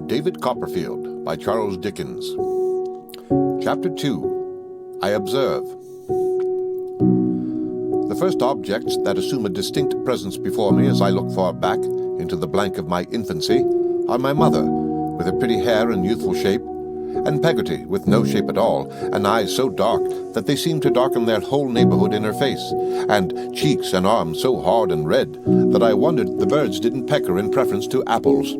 David Copperfield by Charles Dickens. Chapter 2. I Observe. The first objects that assume a distinct presence before me as I look far back into the blank of my infancy are my mother, with her pretty hair and youthful shape, and Peggotty, with no shape at all, and eyes so dark that they seemed to darken their whole neighborhood in her face, and cheeks and arms so hard and red that I wondered the birds didn't peck her in preference to apples.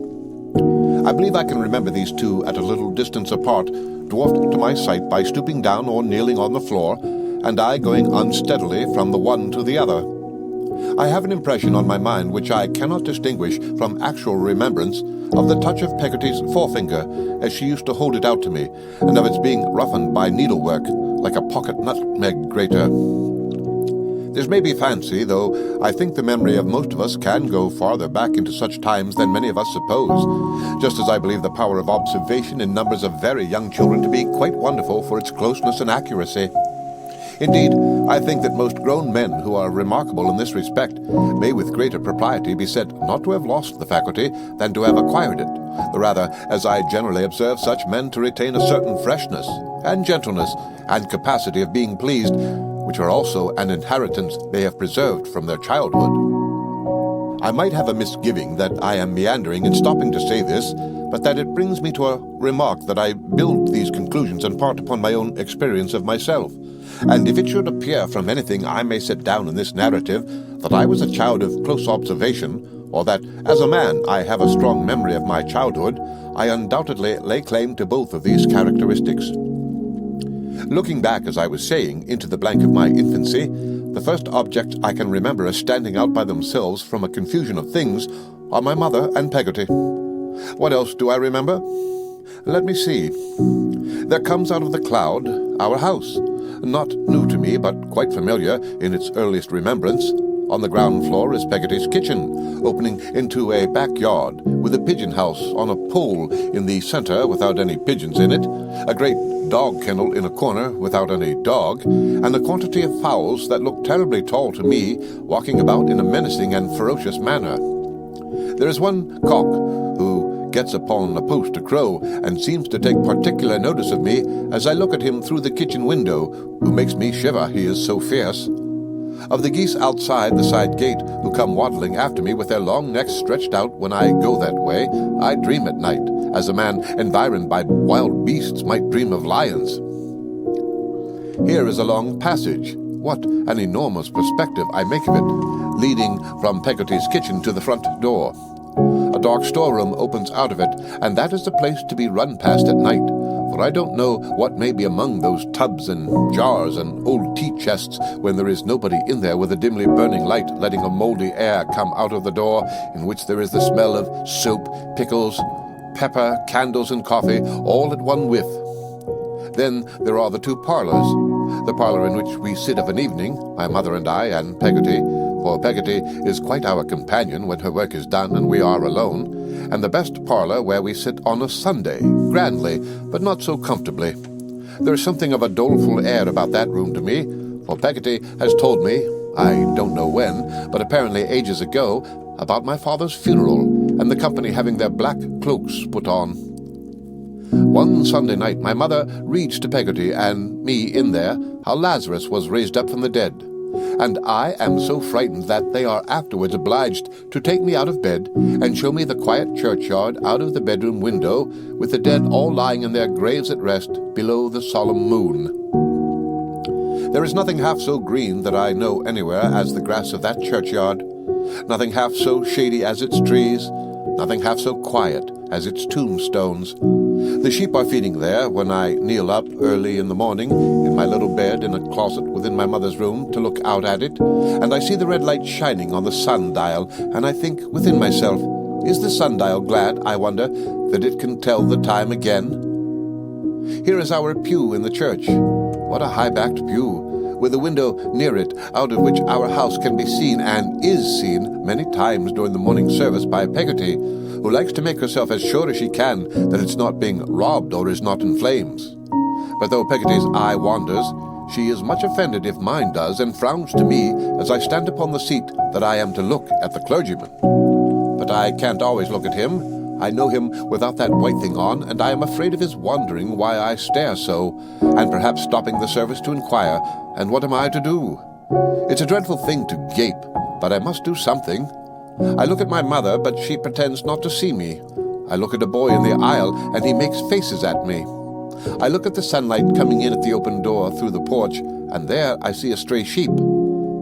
I believe I can remember these two at a little distance apart, dwarfed to my sight by stooping down or kneeling on the floor, and I going unsteadily from the one to the other. I have an impression on my mind which I cannot distinguish from actual remembrance of the touch of Peggotty's forefinger as she used to hold it out to me, and of its being roughened by needlework like a pocket nutmeg grater. This may be fancy, though I think the memory of most of us can go farther back into such times than many of us suppose, just as I believe the power of observation in numbers of very young children to be quite wonderful for its closeness and accuracy. Indeed, I think that most grown men who are remarkable in this respect may with greater propriety be said not to have lost the faculty than to have acquired it, the rather as I generally observe such men to retain a certain freshness and gentleness and capacity of being pleased, which are also an inheritance they have preserved from their childhood. I might have a misgiving that I am meandering in stopping to say this, but that it brings me to a remark that I build these conclusions in part upon my own experience of myself. And if it should appear from anything I may set down in this narrative that I was a child of close observation, or that as a man I have a strong memory of my childhood, I undoubtedly lay claim to both of these characteristics. Looking back, as I was saying, into the blank of my infancy, the first objects I can remember as standing out by themselves from a confusion of things are my mother and Peggotty. What else do I remember? Let me see. There comes out of the cloud our house, not new to me, but quite familiar in its earliest remembrance. On the ground floor is Peggotty's kitchen, opening into a backyard, with a pigeon house on a pole in the center without any pigeons in it, a great dog kennel in a corner without any dog, and a quantity of fowls that look terribly tall to me, walking about in a menacing and ferocious manner. There is one cock who gets upon a post to crow, and seems to take particular notice of me as I look at him through the kitchen window, who makes me shiver, he is so fierce. Of the geese outside the side gate, who come waddling after me with their long necks stretched out when I go that way, I dream at night, as a man environed by wild beasts might dream of lions. Here is a long passage. What an enormous perspective I make of it, leading from Peggotty's kitchen to the front door. A dark storeroom opens out of it, and that is the place to be run past at night, for I don't know what may be among those tubs and jars and old tea chests when there is nobody in there with a dimly burning light letting a moldy air come out of the door, in which there is the smell of soap, pickles, pepper, candles, and coffee, all at one whiff. Then there are the two parlors. The parlor in which we sit of an evening, my mother and I and Peggotty, for Peggotty is quite our companion when her work is done and we are alone, and the best parlor where we sit on a Sunday, grandly, but not so comfortably. There is something of a doleful air about that room to me, for Peggotty has told me, I don't know when, but apparently ages ago, about my father's funeral, and the company having their black cloaks put on. One Sunday night my mother reads to Peggotty and me in there how Lazarus was raised up from the dead, and I am so frightened that they are afterwards obliged to take me out of bed and show me the quiet churchyard out of the bedroom window, with the dead all lying in their graves at rest below the solemn moon. There is nothing half so green that I know anywhere as the grass of that churchyard, nothing half so shady as its trees, nothing half so quiet as its tombstones. The sheep are feeding there when I kneel up early in the morning in my little bed in a closet within my mother's room to look out at it, and I see the red light shining on the sundial, and I think within myself, is the sundial glad, I wonder, that it can tell the time again? Here is our pew in the church. What a high-backed pew, with a window near it, out of which our house can be seen, and is seen many times during the morning service by Peggotty, who likes to make herself as sure as she can that it's not being robbed or is not in flames. But though Peggotty's eye wanders, she is much offended if mine does, and frowns to me as I stand upon the seat that I am to look at the clergyman. But I can't always look at him, I know him without that white thing on, and I am afraid of his wondering why I stare so, and perhaps stopping the service to inquire, and what am I to do? It's a dreadful thing to gape, but I must do something. I look at my mother, but she pretends not to see me. I look at a boy in the aisle, and he makes faces at me. I look at the sunlight coming in at the open door through the porch, and there I see a stray sheep.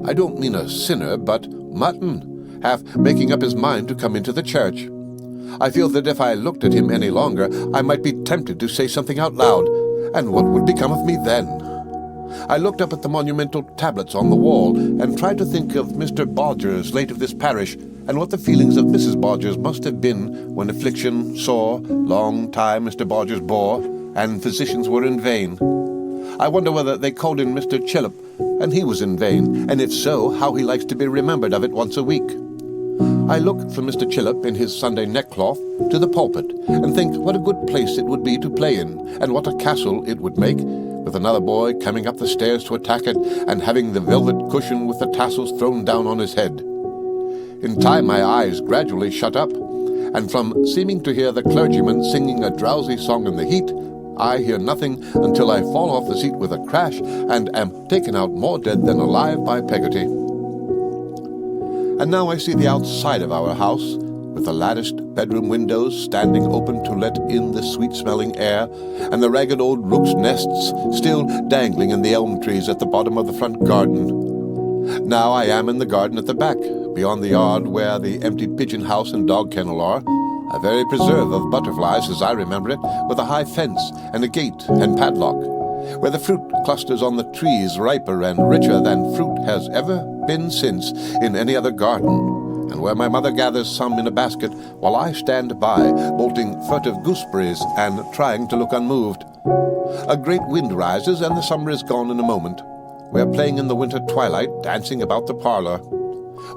I don't mean a sinner, but mutton, half making up his mind to come into the church. I feel that if I looked at him any longer, I might be tempted to say something out loud, and what would become of me then? I looked up at the monumental tablets on the wall, and tried to think of Mr. Bodgers, late of this parish, and what the feelings of Mrs. Bodgers must have been when affliction, sore, long time Mr. Bodgers bore, and physicians were in vain. I wonder whether they called in Mr. Chillip, and he was in vain, and if so, how he likes to be remembered of it once a week. I look from Mr. Chillip in his Sunday neckcloth to the pulpit, and think what a good place it would be to play in, and what a castle it would make, with another boy coming up the stairs to attack it, and having the velvet cushion with the tassels thrown down on his head. In time my eyes gradually shut up, and from seeming to hear the clergyman singing a drowsy song in the heat, I hear nothing until I fall off the seat with a crash, and am taken out more dead than alive by Peggotty. And now I see the outside of our house, with the latticed bedroom windows standing open to let in the sweet-smelling air, and the ragged old rook's nests still dangling in the elm trees at the bottom of the front garden. Now I am in the garden at the back, beyond the yard where the empty pigeon house and dog kennel are, a very preserve of butterflies as I remember it, with a high fence and a gate and padlock, where the fruit clusters on the trees riper and richer than fruit has ever been since in any other garden, and where my mother gathers some in a basket while I stand by, bolting furtive gooseberries and trying to look unmoved. A great wind rises, and the summer is gone in a moment. We are playing in the winter twilight, dancing about the parlor.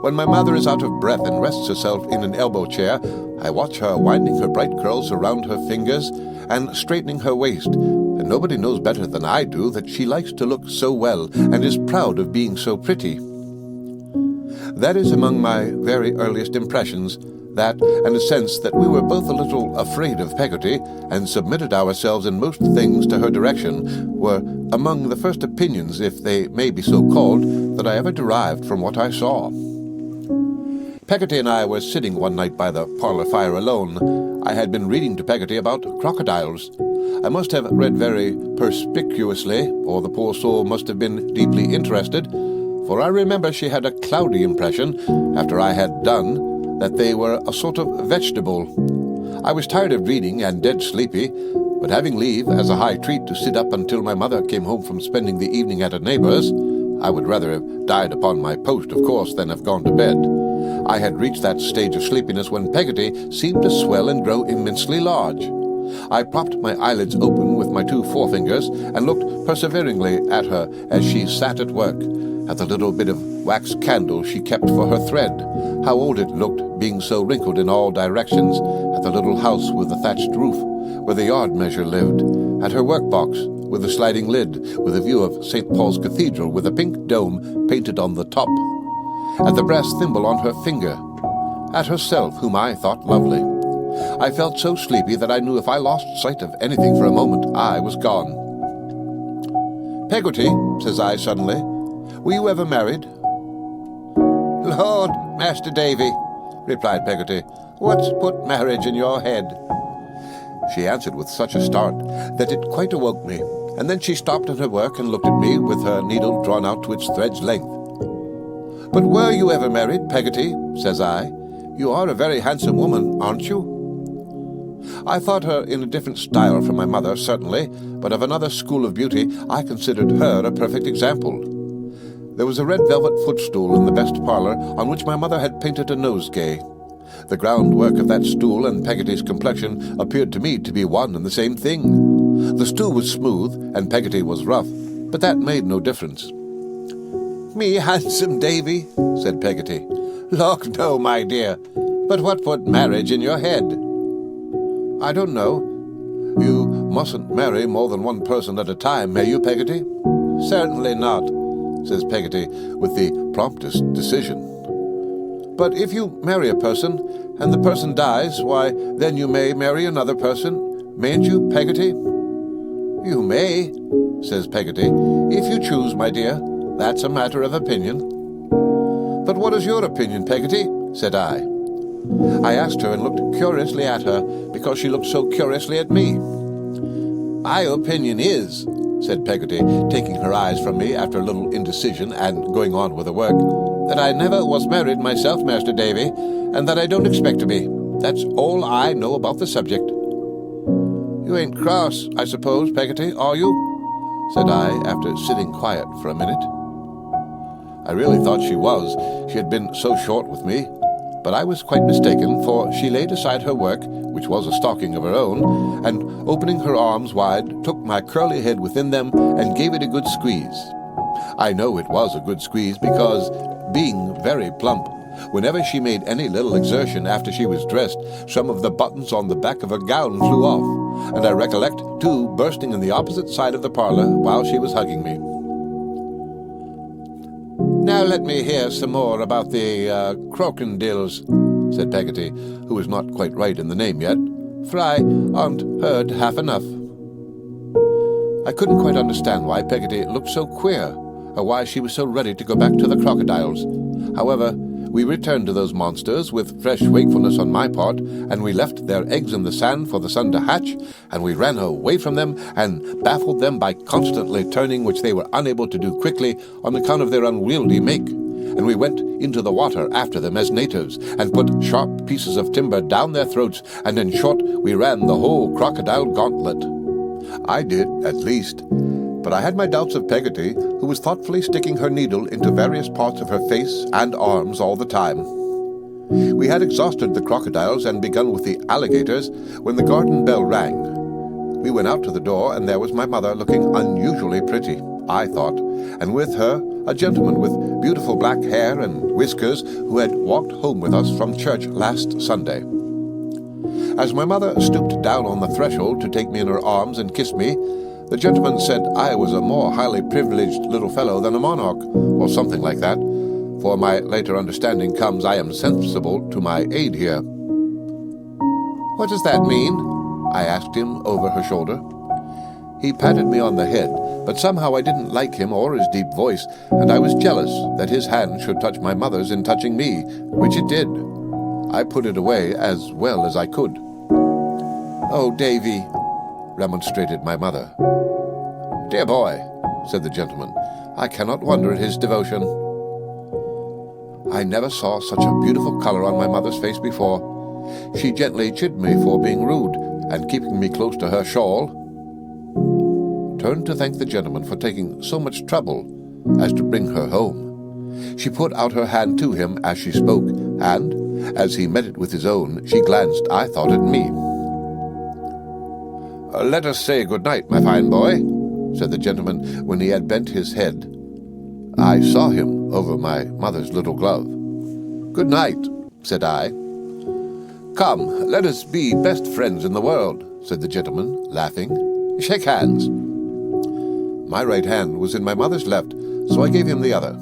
When my mother is out of breath and rests herself in an elbow chair, I watch her winding her bright curls around her fingers and straightening her waist, and nobody knows better than I do that she likes to look so well and is proud of being so pretty. That is among my very earliest impressions, that, and a sense that we were both a little afraid of Peggotty, and submitted ourselves in most things to her direction, were among the first opinions, if they may be so called, that I ever derived from what I saw. Peggotty and I were sitting one night by the parlor fire alone. I had been reading to Peggotty about crocodiles. I must have read very perspicuously, or the poor soul must have been deeply interested, for I remember she had a cloudy impression, after I had done, that they were a sort of vegetable. I was tired of reading and dead sleepy, but having leave as a high treat to sit up until my mother came home from spending the evening at a neighbour's, I would rather have died upon my post, of course, than have gone to bed. I had reached that stage of sleepiness when Peggotty seemed to swell and grow immensely large. I propped my eyelids open with my two forefingers and looked perseveringly at her as she sat at work, at the little bit of wax candle she kept for her thread, how old it looked, being so wrinkled in all directions, at the little house with the thatched roof, where the yard measure lived, at her workbox, with a sliding lid, with a view of St. Paul's Cathedral, with a pink dome painted on the top, at the brass thimble on her finger, at herself, whom I thought lovely. I felt so sleepy that I knew if I lost sight of anything for a moment, I was gone. "Peggotty," says I suddenly, "were you ever married?" "Lord, Master Davy," replied Peggotty, "what's put marriage in your head?" She answered with such a start that it quite awoke me, and then she stopped in her work and looked at me with her needle drawn out to its thread's length. "But were you ever married, Peggotty?" says I. "You are a very handsome woman, aren't you?" I thought her in a different style from my mother, certainly, but of another school of beauty. I considered her a perfect example. There was a red velvet footstool in the best parlor, on which my mother had painted a nosegay. The groundwork of that stool and Peggotty's complexion appeared to me to be one and the same thing. The stool was smooth, and Peggotty was rough, but that made no difference. "Me handsome, Davy?" said Peggotty. "Lord, no, my dear. But what put marriage in your head?" "I don't know. You mustn't marry more than one person at a time, may you, Peggotty?" "Certainly not," says Peggotty with the promptest decision. But if you marry a person, and the person dies, why, then you may marry another person, mayn't you, Peggotty?" "You may," says Peggotty, "if you choose, my dear. That's a matter of opinion." "But what is your opinion, Peggotty?" said I. I asked her and looked curiously at her, because she looked so curiously at me. "My opinion is," said Peggotty, taking her eyes from me after a little indecision and going on with her work, "that I never was married myself, Master Davy, and that I don't expect to be. That's all I know about the subject." "You ain't cross, I suppose, Peggotty, are you?" said I, after sitting quiet for a minute. I really thought she was. She had been so short with me. But I was quite mistaken, for she laid aside her work, which was a stocking of her own, and, opening her arms wide, took my curly head within them and gave it a good squeeze. I know it was a good squeeze because, being very plump, whenever she made any little exertion after she was dressed, some of the buttons on the back of her gown flew off, and I recollect, too, bursting in the opposite side of the parlour while she was hugging me. "Now let me hear some more about the crocodils," said Peggotty, who was not quite right in the name yet, "for I aren't heard half enough." I couldn't quite understand why Peggotty looked so queer, or why she was so ready to go back to the crocodiles. However, we returned to those monsters with fresh wakefulness on my part, and we left their eggs in the sand for the sun to hatch, and we ran away from them and baffled them by constantly turning, which they were unable to do quickly on account of their unwieldy make. And we went into the water after them as natives, and put sharp pieces of timber down their throats, and in short we ran the whole crocodile gauntlet. I did, at least. But I had my doubts of Peggotty, who was thoughtfully sticking her needle into various parts of her face and arms all the time. We had exhausted the crocodiles and begun with the alligators when the garden bell rang. We went out to the door, and there was my mother, looking unusually pretty, I thought, and with her a gentleman with beautiful black hair and whiskers who had walked home with us from church last Sunday. As my mother stooped down on the threshold to take me in her arms and kiss me, the gentleman said I was a more highly privileged little fellow than a monarch, or something like that, for my later understanding comes I am sensible to my aid here. "What does that mean?" I asked him over her shoulder. He patted me on the head, but somehow I didn't like him or his deep voice, and I was jealous that his hand should touch my mother's in touching me, which it did. I put it away as well as I could. "Oh, Davy," remonstrated my mother. "Dear boy," said the gentleman, "I cannot wonder at his devotion." I never saw such a beautiful colour on my mother's face before. She gently chid me for being rude, and keeping me close to her shawl, turned to thank the gentleman for taking so much trouble as to bring her home. She put out her hand to him as she spoke, and, as he met it with his own, she glanced, I thought, at me. "Let us say good night, my fine boy," said the gentleman when he had bent his head. I saw him over my mother's little glove. "Good night," said I. "Come, let us be best friends in the world," said the gentleman, laughing. "Shake hands." My right hand was in my mother's left, so I gave him the other.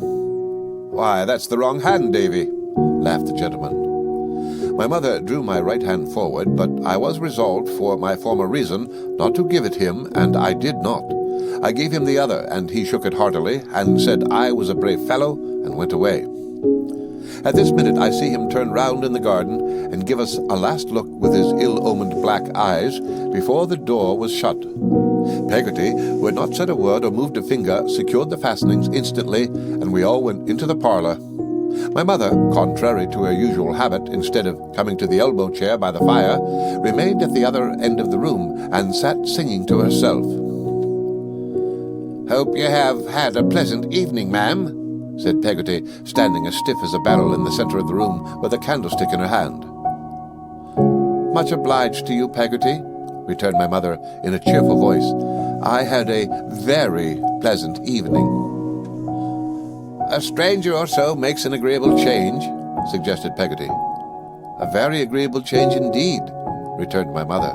"Why, that's the wrong hand, Davy," laughed the gentleman. My mother drew my right hand forward, but I was resolved, for my former reason, not to give it him, and I did not. I gave him the other, and he shook it heartily, and said I was a brave fellow, and went away. At this minute I see him turn round in the garden, and give us a last look with his ill-omened black eyes, before the door was shut. Peggotty, who had not said a word or moved a finger, secured the fastenings instantly, and we all went into the parlour. My mother, contrary to her usual habit, instead of coming to the elbow chair by the fire, remained at the other end of the room, and sat singing to herself. "Hope you have had a pleasant evening, ma'am," said Peggotty, standing as stiff as a barrel in the centre of the room, with a candlestick in her hand. "Much obliged to you, Peggotty," returned my mother in a cheerful voice. "I had a very pleasant evening." "A stranger or so makes an agreeable change," suggested Peggotty. "A very agreeable change indeed," returned my mother.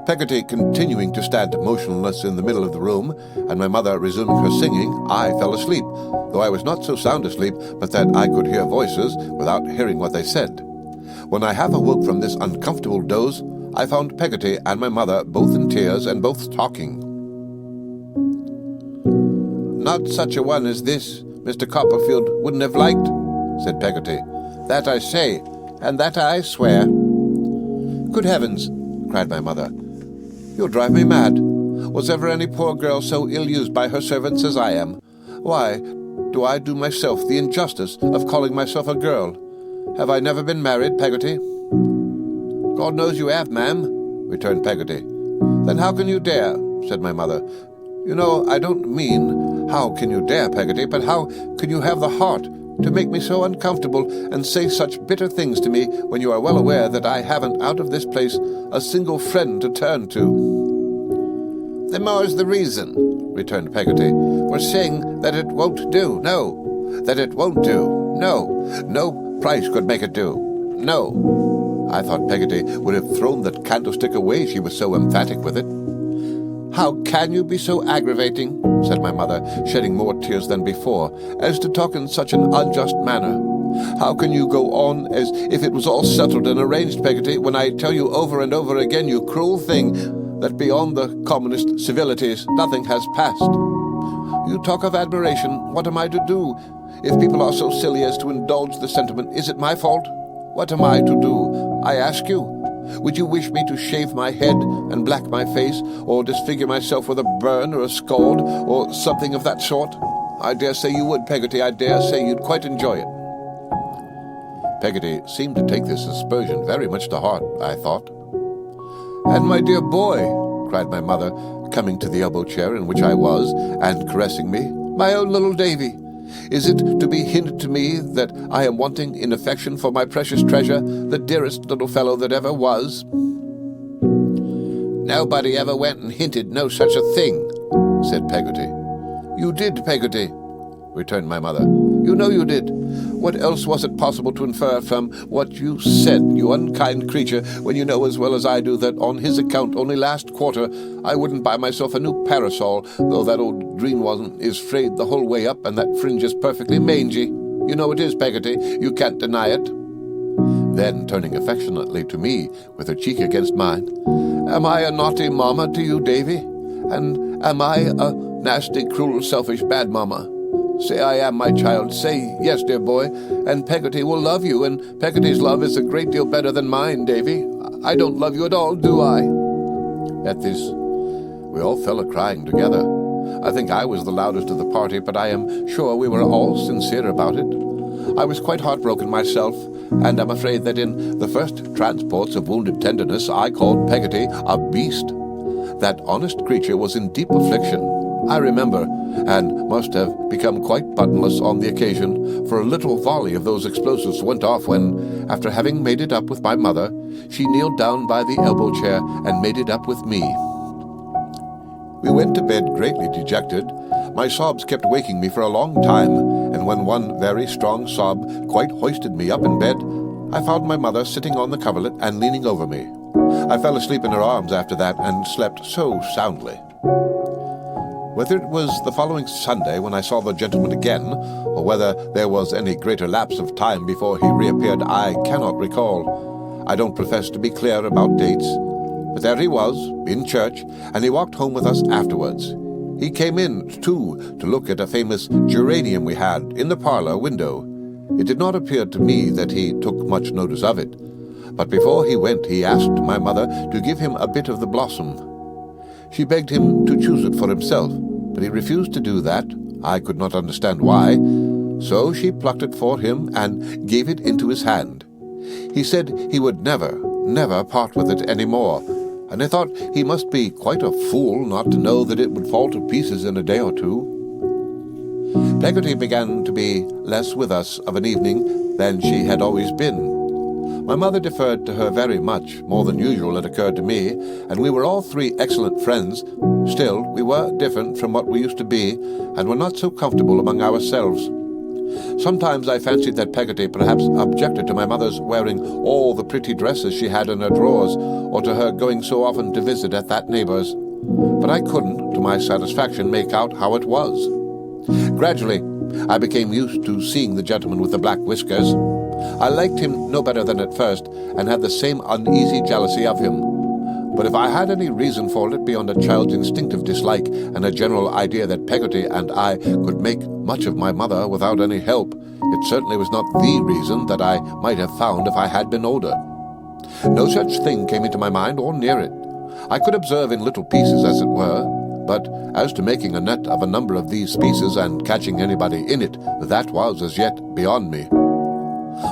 Peggotty continuing to stand motionless in the middle of the room, and my mother resuming her singing, I fell asleep, though I was not so sound asleep but that I could hear voices without hearing what they said. When I half awoke from this uncomfortable doze, I found Peggotty and my mother both in tears and both talking. "Not such a one as this Mr. Copperfield wouldn't have liked," said Peggotty. "That I say, and that I swear." "Good heavens!" cried my mother. "You'll drive me mad. Was ever any poor girl so ill-used by her servants as I am? Why do I do myself the injustice of calling myself a girl? Have I never been married, Peggotty?" "God knows you have, ma'am," returned Peggotty. "Then how can you dare?" said my mother. "You know, I don't mean how can you dare, Peggotty, but how can you have the heart to make me so uncomfortable and say such bitter things to me when you are well aware that I haven't out of this place a single friend to turn to?" "The more's the reason," returned Peggotty, "for saying that it won't do. No, that it won't do. No price could make it do. No." I thought Peggotty would have thrown that candlestick away, she was so emphatic with it. "How can you be so aggravating," said my mother, shedding more tears than before, "as to talk in such an unjust manner? How can you go on as if it was all settled and arranged, Peggotty, when I tell you over and over again, you cruel thing, that beyond the commonest civilities nothing has passed? You talk of admiration. What am I to do? If people are so silly as to indulge the sentiment, is it my fault? What am I to do, I ask you? Would you wish me to shave my head and black my face, or disfigure myself with a burn or a scald, or something of that sort? I dare say you would, Peggotty. I dare say you'd quite enjoy it." Peggotty seemed to take this aspersion very much to heart, I thought. "And my dear boy," cried my mother, coming to the elbow chair in which I was, and caressing me, "my own little Davy, is it to be hinted to me that I am wanting in affection for my precious treasure, the dearest little fellow that ever was?" "Nobody ever went and hinted no such a thing," said Peggotty. "You did, Peggotty," returned my mother. "You know you did. What else was it possible to infer from what you said, you unkind creature, when you know as well as I do that on his account only last quarter I wouldn't buy myself a new parasol, though that old green one is frayed the whole way up and that fringe is perfectly mangy. You know it is, Peggotty. You can't deny it." Then, turning affectionately to me, with her cheek against mine, "Am I a naughty mamma to you, Davy? And am I a nasty, cruel, selfish, bad mamma? Say I am, my child. Say yes, dear boy, and Peggotty will love you, and Peggotty's love is a great deal better than mine, Davy. I don't love you at all, do I?" At this, we all fell a-crying together. I think I was the loudest of the party, but I am sure we were all sincere about it. I was quite heartbroken myself, and am afraid that in the first transports of wounded tenderness I called Peggotty a beast. That honest creature was in deep affliction, I remember, and must have become quite buttonless on the occasion, for a little volley of those explosives went off when, after having made it up with my mother, she kneeled down by the elbow chair and made it up with me. We went to bed greatly dejected. My sobs kept waking me for a long time, and when one very strong sob quite hoisted me up in bed, I found my mother sitting on the coverlet and leaning over me. I fell asleep in her arms after that, and slept so soundly. Whether it was the following Sunday when I saw the gentleman again, or whether there was any greater lapse of time before he reappeared, I cannot recall. I don't profess to be clear about dates, but there he was, in church, and he walked home with us afterwards. He came in, too, to look at a famous geranium we had in the parlour window. It did not appear to me that he took much notice of it, but before he went he asked my mother to give him a bit of the blossom. She begged him to choose it for himself, but he refused to do that. I could not understand why, so she plucked it for him and gave it into his hand. He said he would never part with it any more, and I thought he must be quite a fool not to know that it would fall to pieces in a day or two. Peggotty began to be less with us of an evening than she had always been. My mother deferred to her very much, more than usual it occurred to me, and we were all three excellent friends. Still, we were different from what we used to be, and were not so comfortable among ourselves. Sometimes I fancied that Peggotty perhaps objected to my mother's wearing all the pretty dresses she had in her drawers, or to her going so often to visit at that neighbour's. But I couldn't, to my satisfaction, make out how it was. Gradually, I became used to seeing the gentleman with the black whiskers. I liked him no better than at first, and had the same uneasy jealousy of him. But if I had any reason for it beyond a child's instinctive dislike and a general idea that Peggotty and I could make much of my mother without any help, it certainly was not the reason that I might have found if I had been older. No such thing came into my mind or near it. I could observe in little pieces, as it were, but as to making a net of a number of these pieces and catching anybody in it, that was as yet beyond me.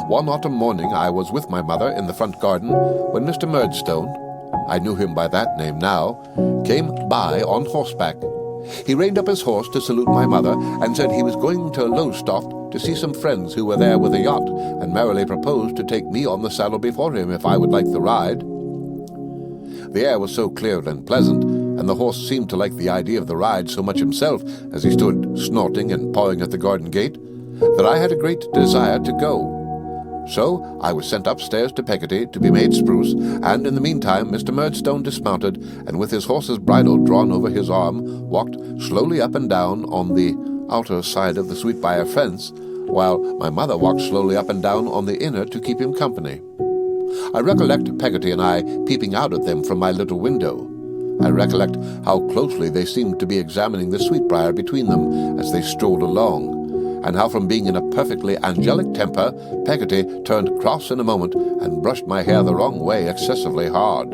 One autumn morning I was with my mother in the front garden when Mr. Murdstone, I knew him by that name now, came by on horseback. He reined up his horse to salute my mother, and said he was going to Lowestoft to see some friends who were there with a yacht, and merrily proposed to take me on the saddle before him if I would like the ride. The air was so clear and pleasant, and the horse seemed to like the idea of the ride so much himself, as he stood snorting and pawing at the garden gate, that I had a great desire to go. So I was sent upstairs to Peggotty to be made spruce, and in the meantime Mr. Murdstone dismounted, and with his horse's bridle drawn over his arm, walked slowly up and down on the outer side of the sweetbrier fence, while my mother walked slowly up and down on the inner to keep him company. I recollect Peggotty and I peeping out at them from my little window. I recollect how closely they seemed to be examining the sweetbrier between them as they strolled along, and how from being in a perfectly angelic temper, Peggotty turned cross in a moment and brushed my hair the wrong way excessively hard.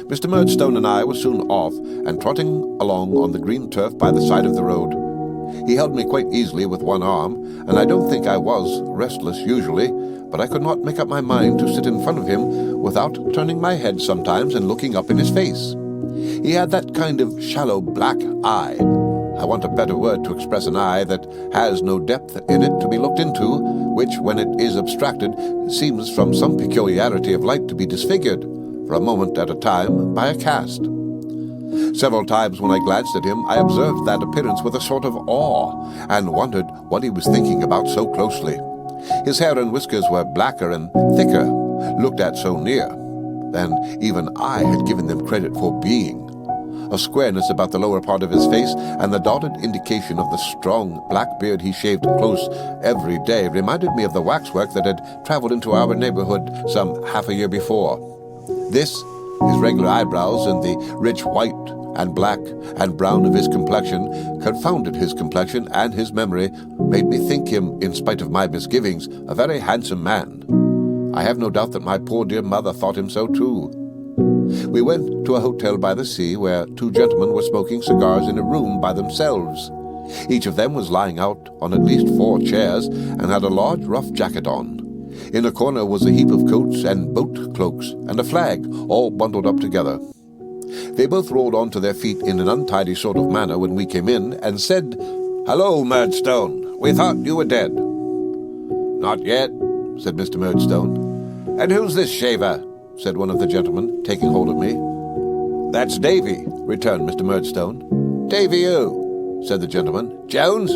Mr. Murdstone and I were soon off, and trotting along on the green turf by the side of the road. He held me quite easily with one arm, and I don't think I was restless usually, but I could not make up my mind to sit in front of him without turning my head sometimes and looking up in his face. He had that kind of shallow black eye. I want a better word to express an eye that has no depth in it to be looked into, which, when it is abstracted, seems from some peculiarity of light to be disfigured, for a moment at a time, by a cast. Several times when I glanced at him, I observed that appearance with a sort of awe, and wondered what he was thinking about so closely. His hair and whiskers were blacker and thicker, looked at so near, than even I had given them credit for being. A squareness about the lower part of his face, and the dotted indication of the strong black beard he shaved close every day, reminded me of the waxwork that had travelled into our neighbourhood some half a year before. This, his regular eyebrows, and the rich white and black and brown of his complexion, confounded his complexion, and his memory made me think him, in spite of my misgivings, a very handsome man. I have no doubt that my poor dear mother thought him so too. We went to a hotel by the sea, where two gentlemen were smoking cigars in a room by themselves. Each of them was lying out on at least 4 chairs, and had a large rough jacket on. In a corner was a heap of coats and boat cloaks, and a flag, all bundled up together. They both rolled on to their feet in an untidy sort of manner when we came in, and said, "Hello, Murdstone, we thought you were dead." "Not yet," said Mr. Murdstone. "And who's this shaver?" said one of the gentlemen, taking hold of me. "That's Davy," returned Mr. Murdstone. "Davy who?" said the gentleman. "Jones?"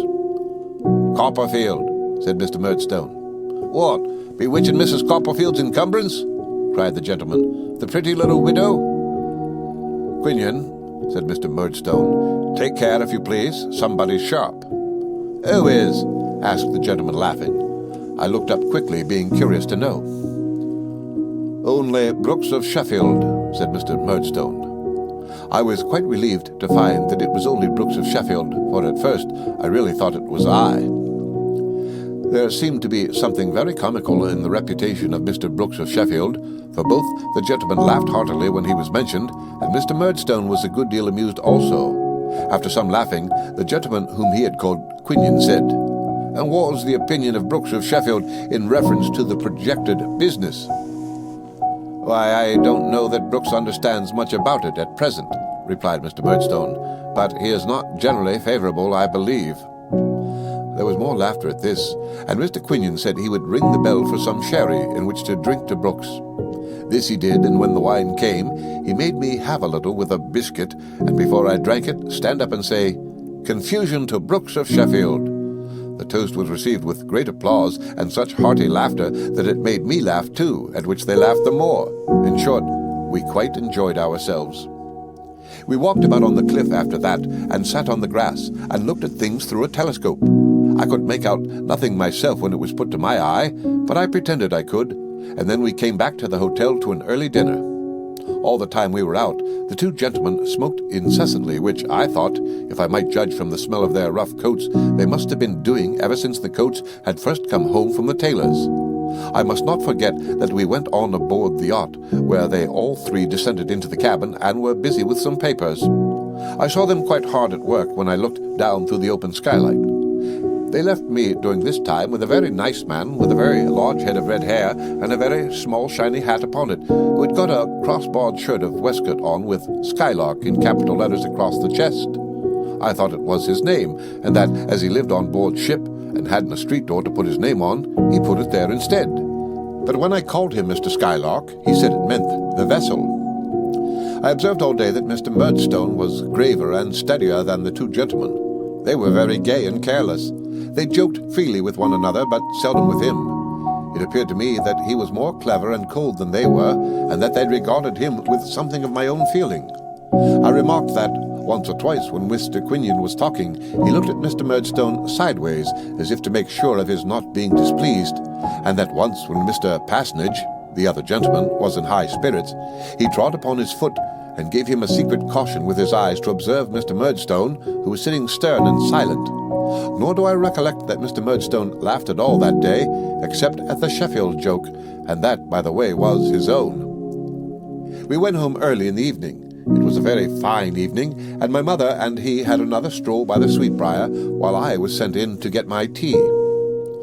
"Copperfield," said Mr. Murdstone. "What, bewitching Mrs. Copperfield's encumbrance?" cried the gentleman. "The pretty little widow?" "Quinion," said Mr. Murdstone, "take care, if you please. Somebody's sharp." "Who is?" asked the gentleman, laughing. I looked up quickly, being curious to know. "Only Brooks of Sheffield," said Mr. Murdstone. I was quite relieved to find that it was only Brooks of Sheffield, for at first I really thought it was I. There seemed to be something very comical in the reputation of Mr. Brooks of Sheffield, for both the gentlemen laughed heartily when he was mentioned, and Mr. Murdstone was a good deal amused also. After some laughing, the gentleman whom he had called Quinion said, "And what was the opinion of Brooks of Sheffield in reference to the projected business?" "Why, I don't know that Brooks understands much about it at present," replied Mr. Murdstone, "but he is not generally favourable, I believe." There was more laughter at this, and Mr. Quinion said he would ring the bell for some sherry in which to drink to Brooks. This he did, and when the wine came, he made me have a little with a biscuit, and before I drank it, stand up and say, "Confusion to Brooks of Sheffield." The toast was received with great applause and such hearty laughter that it made me laugh too, at which they laughed the more. In short, we quite enjoyed ourselves. We walked about on the cliff after that, and sat on the grass, and looked at things through a telescope. I could make out nothing myself when it was put to my eye, but I pretended I could, and then we came back to the hotel to an early dinner. All the time we were out, the two gentlemen smoked incessantly, which I thought, if I might judge from the smell of their rough coats, they must have been doing ever since the coats had first come home from the tailor's. I must not forget that we went on aboard the yacht, where they all three descended into the cabin and were busy with some papers. I saw them quite hard at work when I looked down through the open skylight. They left me during this time with a very nice man with a very large head of red hair and a very small shiny hat upon it, who had got a cross-barred shirt of waistcoat on with Skylark in capital letters across the chest. I thought it was his name, and that as he lived on board ship and hadn't a street door to put his name on, he put it there instead. But when I called him Mr. Skylark, he said it meant the vessel. I observed all day that Mr. Murdstone was graver and steadier than the two gentlemen. They were very gay and careless. They joked freely with one another, but seldom with him. It appeared to me that he was more clever and cold than they were, and that they regarded him with something of my own feeling. I remarked that once or twice when Mr. Quinion was talking, he looked at Mr. Murdstone sideways, as if to make sure of his not being displeased, and that once when Mr. Passnage, the other gentleman, was in high spirits, he trod upon his foot and gave him a secret caution with his eyes to observe Mr. Murdstone, who was sitting stern and silent. Nor do I recollect that Mr. Murdstone laughed at all that day, except at the Sheffield joke, and that, by the way, was his own. We went home early in the evening. It was a very fine evening, and my mother and he had another stroll by the Sweetbriar, while I was sent in to get my tea.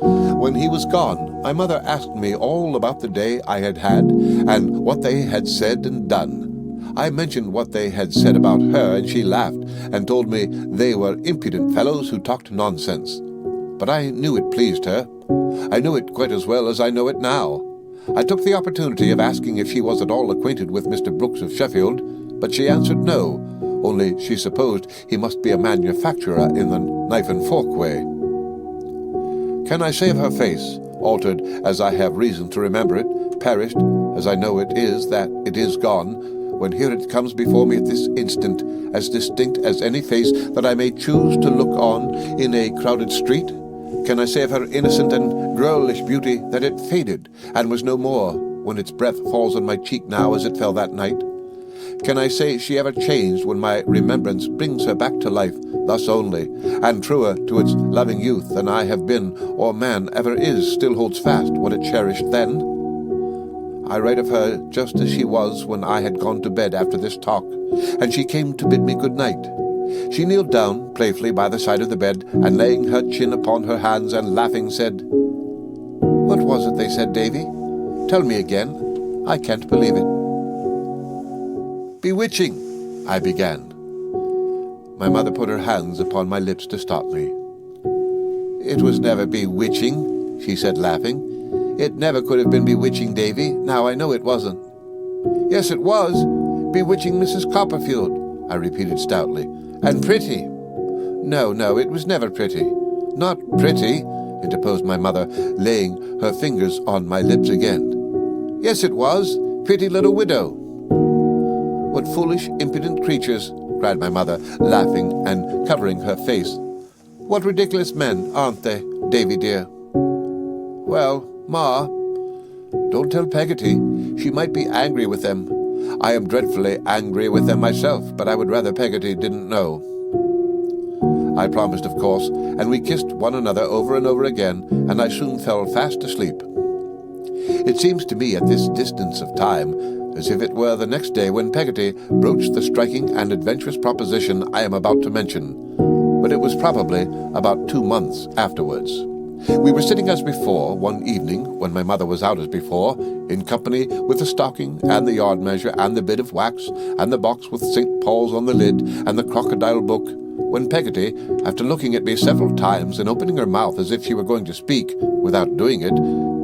When he was gone, my mother asked me all about the day I had had, and what they had said and done. I mentioned what they had said about her, and she laughed, and told me they were impudent fellows who talked nonsense. But I knew it pleased her. I knew it quite as well as I know it now. I took the opportunity of asking if she was at all acquainted with Mr. Brooks of Sheffield, but she answered no, only she supposed he must be a manufacturer in the knife and fork way. Can I say of her face, altered as I have reason to remember it, perished as I know it is that it is gone, when here it comes before me at this instant, as distinct as any face that I may choose to look on in a crowded street? Can I say of her innocent and girlish beauty that it faded, and was no more, when its breath falls on my cheek now as it fell that night? Can I say she ever changed when my remembrance brings her back to life, thus only, and truer to its loving youth than I have been, or man ever is still holds fast what it cherished then? I write of her just as she was when I had gone to bed after this talk, and she came to bid me good night. She kneeled down playfully by the side of the bed, and laying her chin upon her hands and laughing said, "What was it they said, Davy? Tell me again. I can't believe it." "Bewitching," I began. My mother put her hands upon my lips to stop me. "It was never bewitching," she said, laughing. "It never could have been bewitching, Davy. Now I know it wasn't." "Yes, it was. Bewitching Mrs. Copperfield," I repeated stoutly. "And pretty." No, it was never pretty." "Not pretty," interposed my mother, laying her fingers on my lips again. "Yes, it was. Pretty little widow." "What foolish, impudent creatures," cried my mother, laughing and covering her face. "What ridiculous men, aren't they, Davy dear?" "Well, Ma, don't tell Peggotty. She might be angry with them. I am dreadfully angry with them myself, but I would rather Peggotty didn't know." I promised, of course, and we kissed one another over and over again, and I soon fell fast asleep. It seems to me at this distance of time as if it were the next day when Peggotty broached the striking and adventurous proposition I am about to mention, but it was probably about 2 months afterwards. We were sitting as before one evening, when my mother was out as before, in company with the stocking and the yard measure and the bit of wax and the box with St. Paul's on the lid and the crocodile book, when Peggotty, after looking at me several times and opening her mouth as if she were going to speak without doing it,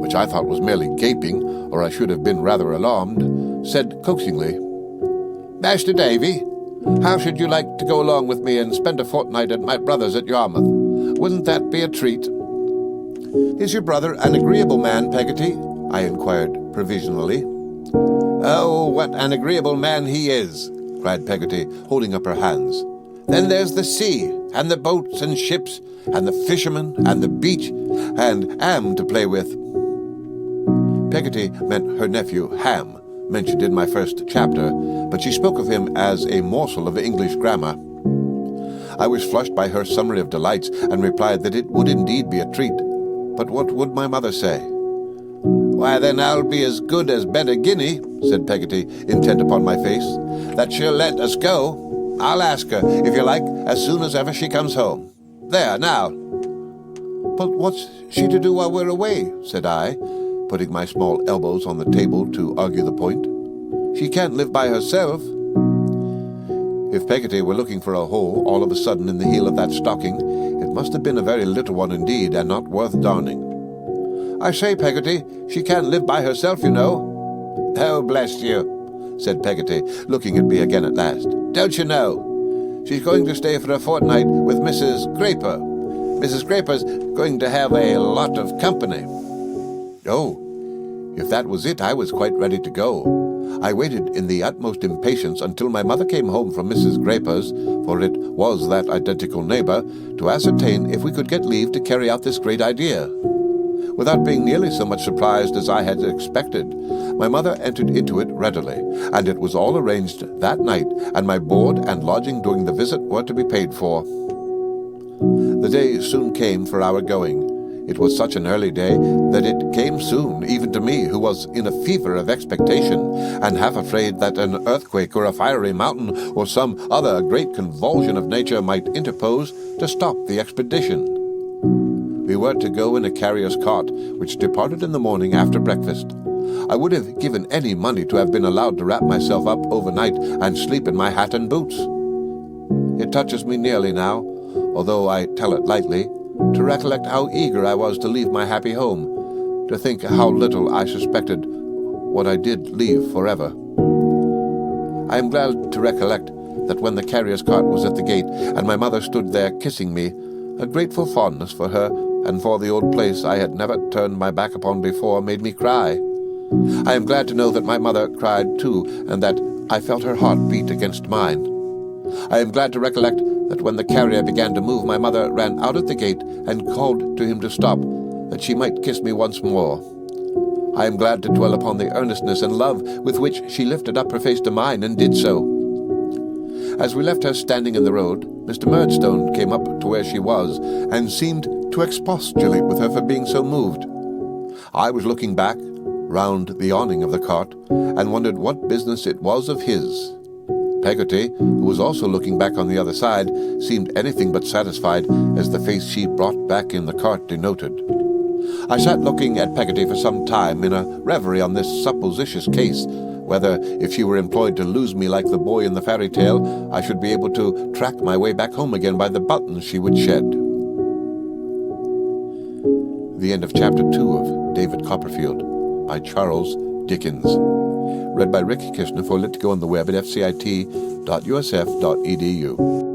which I thought was merely gaping, or I should have been rather alarmed, said coaxingly, "Master Davy, how should you like to go along with me and spend a fortnight at my brother's at Yarmouth? Wouldn't that be a treat?" "Is your brother an agreeable man, Peggotty?" I inquired provisionally. "Oh, what an agreeable man he is!" cried Peggotty, holding up her hands. "Then there's the sea, and the boats and ships, and the fishermen, and the beach, and Ham to play with." Peggotty meant her nephew Ham, mentioned in my first chapter, but she spoke of him as a morsel of English grammar. I was flushed by her summary of delights, and replied that it would indeed be a treat. But what would my mother say? "Why, then I'll be as good as bet a guinea," said Peggotty, intent upon my face, "that she'll let us go. I'll ask her, if you like, as soon as ever she comes home. There, now." "But what's she to do while we're away?" said I, putting my small elbows on the table to argue the point. "She can't live by herself." If Peggotty were looking for a hole all of a sudden in the heel of that stocking, it must have been a very little one indeed, and not worth darning. "I say, Peggotty, she can't live by herself, you know." "Oh, bless you," said Peggotty, looking at me again at last. "Don't you know? She's going to stay for a fortnight with Mrs. Graper. Mrs. Graper's going to have a lot of company." Oh, if that was it, I was quite ready to go. I waited in the utmost impatience until my mother came home from Mrs. Graper's, for it was that identical neighbor, to ascertain if we could get leave to carry out this great idea. Without being nearly so much surprised as I had expected, my mother entered into it readily, and it was all arranged that night, and my board and lodging during the visit were to be paid for. The day soon came for our going. It was such an early day that it came soon, even to me, who was in a fever of expectation, and half afraid that an earthquake or a fiery mountain or some other great convulsion of nature might interpose to stop the expedition. We were to go in a carrier's cart, which departed in the morning after breakfast. I would have given any money to have been allowed to wrap myself up overnight and sleep in my hat and boots. It touches me nearly now, although I tell it lightly, to recollect how eager I was to leave my happy home, to think how little I suspected what I did leave forever. I am glad to recollect that when the carrier's cart was at the gate, and my mother stood there kissing me, a grateful fondness for her and for the old place I had never turned my back upon before made me cry. I am glad to know that my mother cried too, and that I felt her heart beat against mine. I am glad to recollect that when the carrier began to move, my mother ran out at the gate and called to him to stop, that she might kiss me once more. I am glad to dwell upon the earnestness and love with which she lifted up her face to mine, and did so. As we left her standing in the road, Mr. Murdstone came up to where she was, and seemed to expostulate with her for being so moved. I was looking back, round the awning of the cart, and wondered what business it was of his. Peggotty, who was also looking back on the other side, seemed anything but satisfied, as the face she brought back in the cart denoted. I sat looking at Peggotty for some time in a reverie on this supposititious case, whether, if she were employed to lose me like the boy in the fairy tale, I should be able to track my way back home again by the buttons she would shed. The end of Chapter 2 of David Copperfield by Charles Dickens. Read by Rick Kishner for Lit to Go on the web at fcit.usf.edu.